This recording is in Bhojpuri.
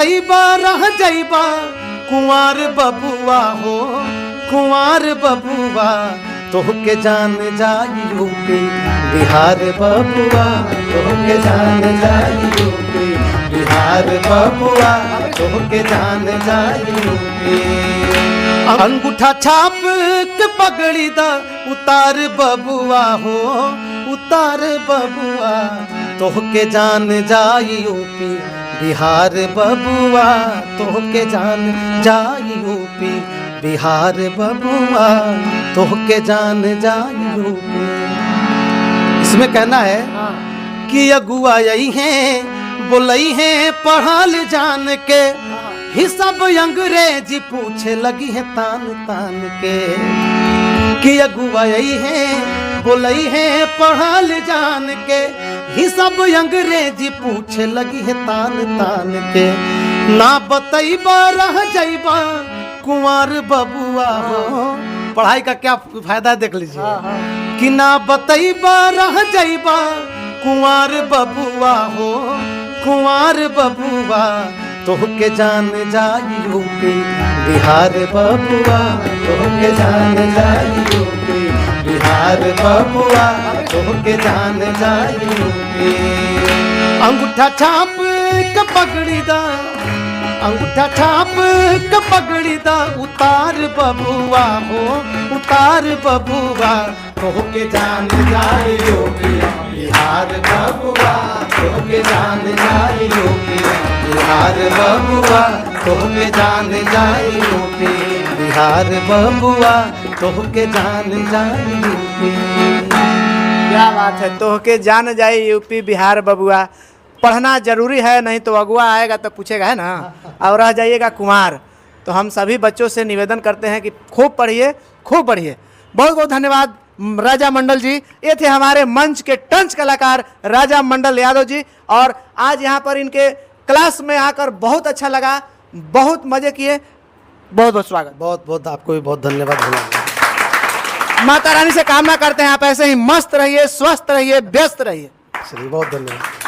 रह जइबा कुंवार बबुआ हो, कुंवार बबुआ तोहके जान जाई यूपी बिहार बबुआ, तोहके जान जाई यूपी बिहार बबुआ, तोहके जान जाई यूपी। अंगूठा छाप के पगड़ी दा उतार बबुआ हो, उतार बबुआ तोहके जान जाई यूपी बिहार बबुआ, तोहके जान जाई यूपी बिहार बबुआ, तोहके जान जाई यूपी। इसमें कहना है कि अगुआ यही हैं बोलई हैं पढ़ल जान के, ही सब अंग्रेजी पूछे लगी है तान तान के। कि अगुआ यही हैं बोलई हैं पढ़ल जान के, ही सब अंग्रेजी पूछे लगी है तान तान के। ना बतैबा रह जइबा कुंवार बबुआ हो, पढ़ाई का क्या फायदा देख लीजिए। कि ना बतैबा रह जइबा कुंवार बबुआ हो, कुंवार बबुआ तोहके जान जाई यूपी बिहार बबुआ, तोहके जान जाई यूपी बिहार बबुआ, तोहके जान जाई यूपी। अंगूठा छाप के पगड़ी दा, अंगूठा छाप के पगड़ी दा उतार बबुआ हो, उतार बबुआ तोहके जान जाई यूपी बिहार बबुआ, तोहके जान जाई यूपी बिहार बबुआ, तोहके जान जाई यूपी बिहार बबुआ, तोहके जान जाई यूपी। क्या बात है, तोहके जान जाई यूपी बिहार बबुआ। पढ़ना जरूरी है, नहीं तो अगुआ आएगा तो पूछेगा, है ना, और रह जाइएगा कुंवार। तो हम सभी बच्चों से निवेदन करते हैं कि खूब पढ़िए, खूब पढ़िए। बहुत बहुत धन्यवाद राजा मंडल जी। ये थे हमारे मंच के टंच कलाकार राजा मंडल यादव जी। और आज यहाँ पर इनके क्लास में आकर बहुत अच्छा लगा, बहुत मजे किए। बहुत बहुत स्वागत। बहुत बहुत आपको भी बहुत धन्यवाद। माता रानी से कामना करते हैं आप ऐसे ही मस्त रहिए, स्वस्थ रहिए, व्यस्त रहिए। चलिए बहुत धन्यवाद।